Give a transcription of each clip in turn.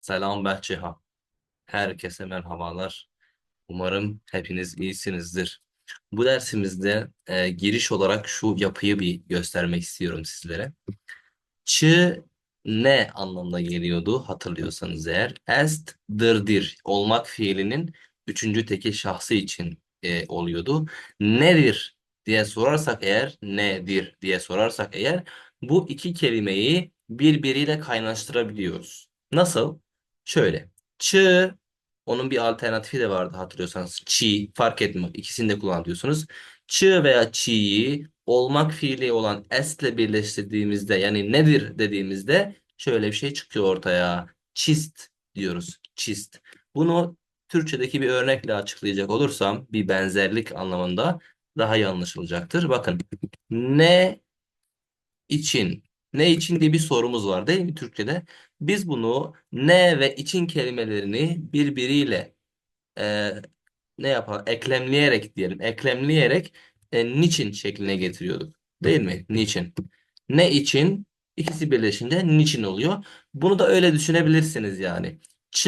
Selam Behçeha. Herkese merhabalar. Umarım hepiniz iyisinizdir. Bu dersimizde giriş olarak şu yapıyı bir göstermek istiyorum sizlere. Ç ne anlamına geliyordu hatırlıyorsanız eğer. Est'dir olmak fiilinin üçüncü tekil şahsı için oluyordu. Nedir diye sorarsak eğer, nedir diye sorarsak eğer bu iki kelimeyi birbiriyle kaynaştırabiliyoruz. Nasıl? Şöyle. Ç onun bir alternatifi de vardı hatırlıyorsanız. Çi fark etmiyor. İkisini de kullanıyorsunuz. Çı veya çi'yi olmak fiili olan es'le birleştirdiğimizde yani nedir dediğimizde şöyle bir şey çıkıyor ortaya. Çist diyoruz. Çist. Bunu Türkçedeki bir örnekle açıklayacak olursam bir benzerlik anlamında daha iyi anlaşılacaktır. Bakın ne için ne için diye bir sorumuz var değil mi Türkçede? Biz bunu ne ve için kelimelerini birbiriyle e, ne yapalım? Eklemleyerek diyelim. Eklemleyerek niçin şekline getiriyorduk. Değil mi? Niçin? Ne için? İkisi birleşince niçin oluyor. Bunu da öyle düşünebilirsiniz yani. Ç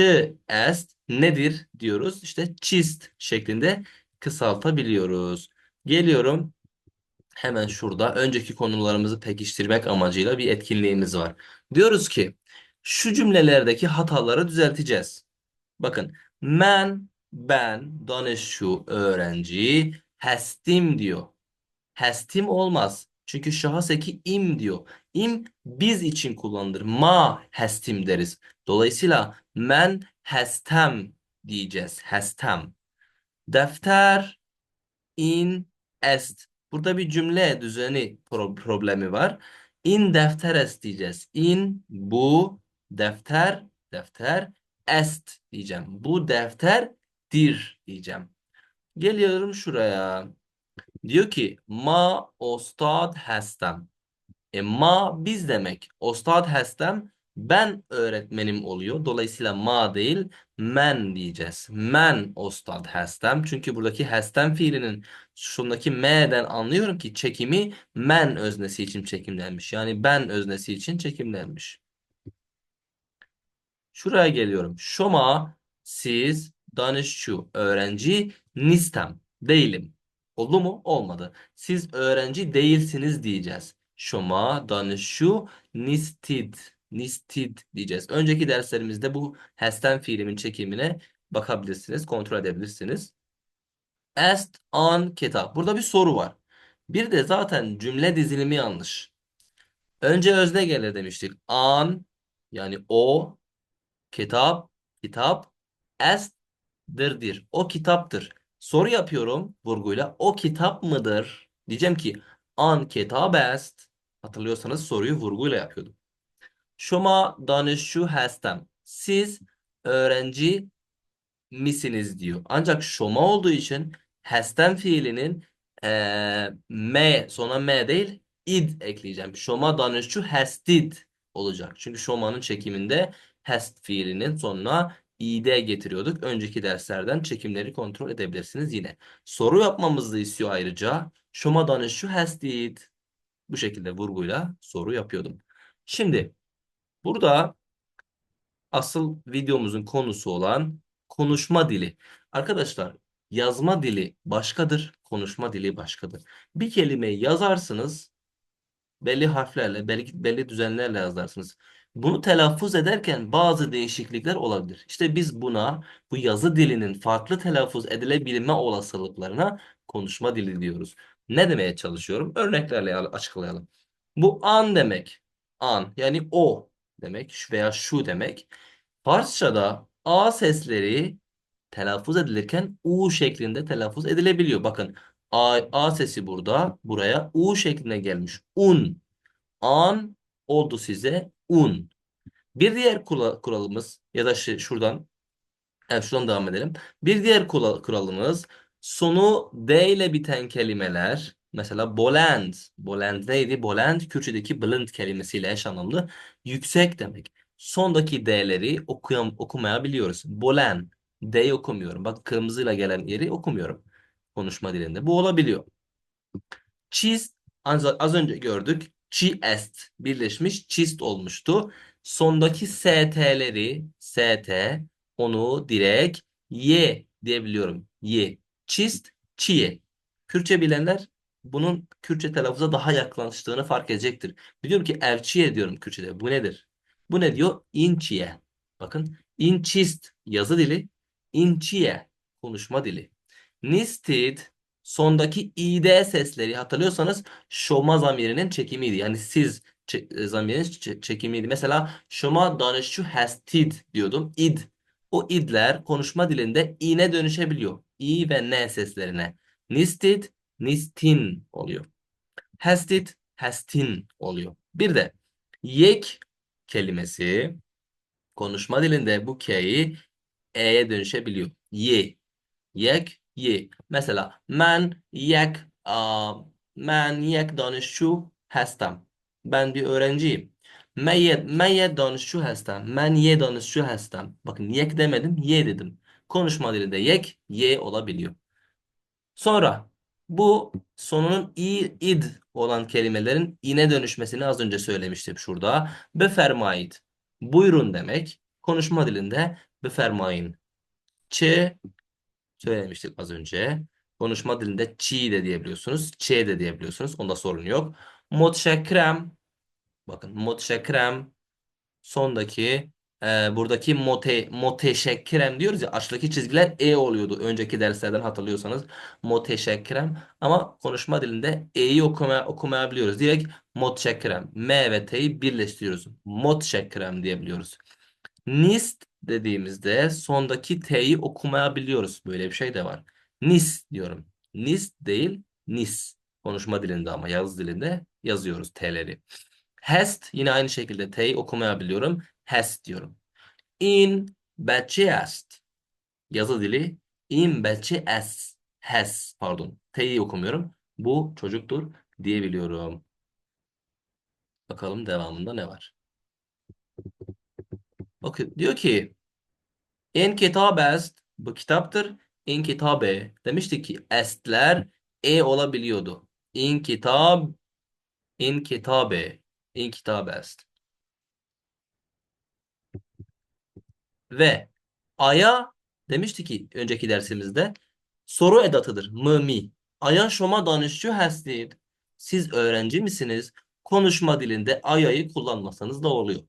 est nedir diyoruz. İşte çist şeklinde kısaltabiliyoruz. Geliyorum hemen şurada. Önceki konularımızı pekiştirmek amacıyla bir etkinliğimiz var. Diyoruz ki şu cümlelerdeki hataları düzelteceğiz. Bakın ben danışu öğrenci hastim diyor. Hastim olmaz. Çünkü şahıs eki im diyor. İm biz için kullanılır. Ma hastim deriz. Dolayısıyla men hastem diyeceğiz. Hastem. Defter in est. Burada bir cümle düzeni problemi var. In defteres diyeceğiz. In bu defter est diyeceğim. Bu defterdir diyeceğim. Geliyorum şuraya. Diyor ki ma ostad hastem. Ma biz demek. Ostad hastem ben öğretmenim oluyor. Dolayısıyla ma değil men diyeceğiz. Men ostad hastem. Çünkü buradaki hastem fiilinin şundaki m'den anlıyorum ki çekimi men öznesi için çekimlenmiş. Yani ben öznesi için çekimlenmiş. Şuraya geliyorum. Şoma siz danışçu öğrenci nistem değilim. Oldu mu? Olmadı. Siz öğrenci değilsiniz diyeceğiz. Şoma danışçu nistid diyeceğiz. Önceki derslerimizde bu hesten fiilimin çekimine bakabilirsiniz, kontrol edebilirsiniz. Est an kitap. Burada bir soru var. Bir de zaten cümle dizilimi yanlış. Önce özne gelir demiştik. An yani o kitap, kitap, est'dir. O kitaptır. Soru yapıyorum vurguyla. O kitap mıdır? Diyeceğim ki an kitab est. Hatırlıyorsanız soruyu vurguyla yapıyordum. Şoma danışçu hastem. Siz öğrenci misiniz diyor. Ancak şoma olduğu için hastem fiilinin me sona me değil id ekleyeceğim. Şoma danışçu hastid olacak. Çünkü şomanın çekiminde hast fiilinin sonuna id getiriyorduk. Önceki derslerden çekimleri kontrol edebilirsiniz yine. Soru yapmamızı da istiyor ayrıca. Şoma danışçu hastid. Bu şekilde vurguyla soru yapıyordum. Şimdi burada asıl videomuzun konusu olan konuşma dili. Arkadaşlar yazma dili başkadır, konuşma dili başkadır. Bir kelimeyi yazarsınız belli harflerle, belli düzenlerle yazarsınız. Bunu telaffuz ederken bazı değişiklikler olabilir. İşte biz buna bu yazı dilinin farklı telaffuz edilebilme olasılıklarına konuşma dili diyoruz. Ne demeye çalışıyorum? Örneklerle açıklayalım. Bu an demek. An yani o demek veya şu demek. Farsçada A sesleri telaffuz edilirken U şeklinde telaffuz edilebiliyor. Bakın A sesi burada buraya U şeklinde gelmiş. Un. An oldu size un. Bir diğer kuralımız ya da şuradan evet, şuradan devam edelim. Bir diğer kuralımız sonu D ile biten kelimeler mesela Boland. Boland neydi? Boland Kürtçedeki blind kelimesiyle eş anlamlı. Yüksek demek. Sondaki D'leri okumayabiliyoruz. Boland. D'yi okumuyorum. Bak kırmızıyla gelen yeri okumuyorum. Konuşma dilinde. Bu olabiliyor. Cheese az önce gördük. Chi est birleşmiş. Cheese olmuştu. Sondaki ST onu direkt Y diyebiliyorum. Y. Çist, çiye. Kürtçe bilenler bunun Kürtçe telaffuza daha yaklaştığını fark edecektir. Biliyorum ki evçiye diyorum Kürtçe'de. Bu nedir? Bu ne diyor? İnçiye. Bakın. İnçist yazı dili. İnçiye konuşma dili. Nisted sondaki id sesleri hatırlıyorsanız şoma zamirinin çekimiydi. Yani siz zamirinin çekimiydi. Mesela şoma danışçu hastid diyordum. İd. O idler konuşma dilinde i'ne dönüşebiliyor. İ ve n seslerine. Nisted, nistin oluyor. Hastid, hastin oluyor. Bir de yek kelimesi konuşma dilinde bu k'yi e'ye dönüşebiliyor. Ye. Yek, ye. Mesela ben yek danışçu هستم. Ben bir öğrenciyim. من danışçu هستم. Ben ye danışçu هستم. Bakın yek demedim, ye dedim. Konuşma dilinde yek, ye olabiliyor. Sonra bu sonunun id olan kelimelerin ine dönüşmesini az önce söylemiştim şurada. Befermayit. Buyurun demek. Konuşma dilinde befermayin. Ç söylemiştik az önce. Konuşma dilinde çi de diyebiliyorsunuz. Ç de diyebiliyorsunuz. Onda sorun yok. Motşekrem. Bakın motşekrem. Sondaki buradaki moteşekkirem diyoruz ya aşağıdaki çizgiler oluyordu. Önceki derslerden hatırlıyorsanız moteşekkirem ama konuşma dilinde okumayabiliyoruz. Direkt motşekkirem. M ve T'yi birleştiriyoruz. Motşekkirem diyebiliyoruz. Nist dediğimizde sondaki T'yi okumayabiliyoruz. Böyle bir şey de var. Nis diyorum. Nis değil, nis. Konuşma dilinde ama yazı dilinde yazıyoruz T'leri. Hast yine aynı şekilde T'yi okumayabiliyorum. Hast diyorum. In betçi est. Yazı dili. In betçi es. Has pardon. T'yi okumuyorum. Bu çocuktur diyebiliyorum. Bakalım devamında ne var? Bakın diyor ki in kitab est. Bu kitaptır. In kitabe. Demiştik ki estler olabiliyordu. In kitab. In kitabe. In kitab est. Ve aya demişti ki önceki dersimizde soru edatıdır. Mı mi. Aya şoma danışçı hastid. Siz öğrenci misiniz? Konuşma dilinde ayayı kullanmasanız da oluyor.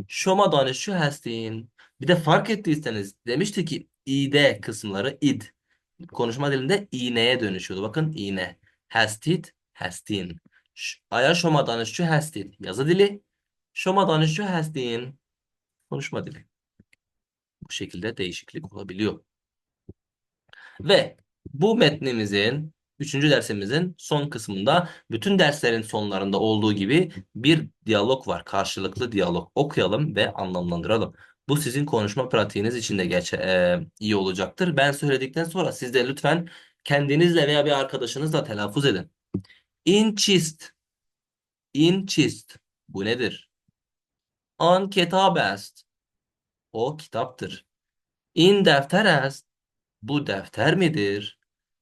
Şoma danışçı hastin. Bir de fark ettiyseniz demişti ki id kısımları id. Konuşma dilinde iğneye dönüşüyordu. Bakın iğne. Hastid, hastin. Aya şoma danışçı hastid. Yazı dili. Şoma danışçı hastin. Konuşma dili. Bu şekilde değişiklik olabiliyor. Ve bu metnimizin, üçüncü dersimizin son kısmında bütün derslerin sonlarında olduğu gibi bir diyalog var. Karşılıklı diyalog. Okuyalım ve anlamlandıralım. Bu sizin konuşma pratiğiniz için de iyi olacaktır. Ben söyledikten sonra siz de lütfen kendinizle veya bir arkadaşınızla telaffuz edin. İnçist. İnçist. Bu nedir? An kitab est. O kitaptır. İn defter est. Bu defter midir?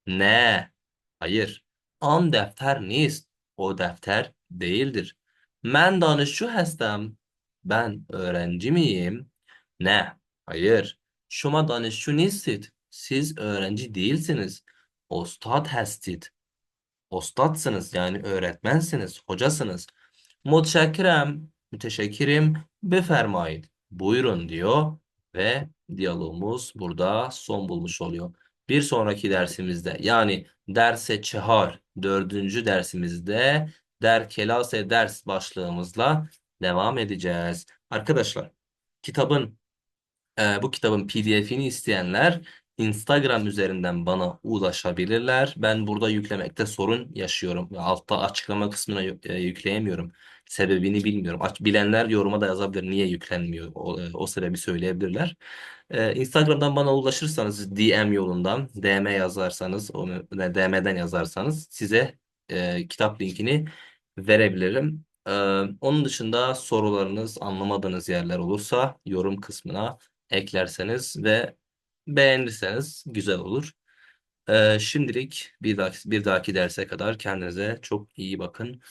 Ne? Hayır. An defter nist. O defter değildir. Men danışçu hestem. Ben öğrenci miyim? Ne? Hayır. Şuma danışçu nistit. Siz öğrenci değilsiniz. Ostad hestit. Ostatsınız yani öğretmensiniz, hocasınız. Müteşekkirim, befermayın. Buyurun diyor ve diyalogumuz burada son bulmuş oluyor. Bir sonraki dersimizde yani derse çehar dördüncü dersimizde kelase ders başlığımızla devam edeceğiz. Arkadaşlar kitabın bu kitabın PDF'ini isteyenler Instagram üzerinden bana ulaşabilirler. Ben burada yüklemekte sorun yaşıyorum. Altta açıklama kısmına yükleyemiyorum. Sebebini bilmiyorum. Bilenler yoruma da yazabilir. Niye yüklenmiyor? O sebebi söyleyebilirler. Instagram'dan bana ulaşırsanız DM yolundan DM yazarsanız onu DM'den yazarsanız size kitap linkini verebilirim. Onun dışında sorularınız, anlamadığınız yerler olursa yorum kısmına eklerseniz ve beğenirseniz güzel olur. Şimdilik bir dahaki derse kadar kendinize çok iyi bakın.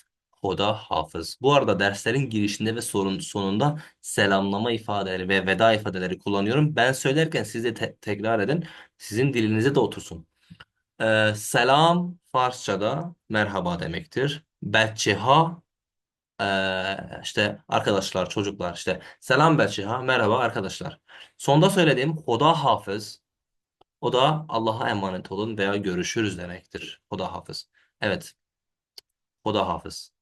Hoda hafız. Bu arada derslerin girişinde ve sonunda selamlama ifadeleri ve veda ifadeleri kullanıyorum. Ben söylerken siz de tekrar edin. Sizin dilinize de otursun. Selam Farsçada merhaba demektir. Betçeha işte arkadaşlar, çocuklar işte. Selam Betçeha, merhaba arkadaşlar. Sonda söylediğim Hoda hafız. O da Allah'a emanet olun veya görüşürüz demektir. Hoda hafız. Evet, Hoda hafız.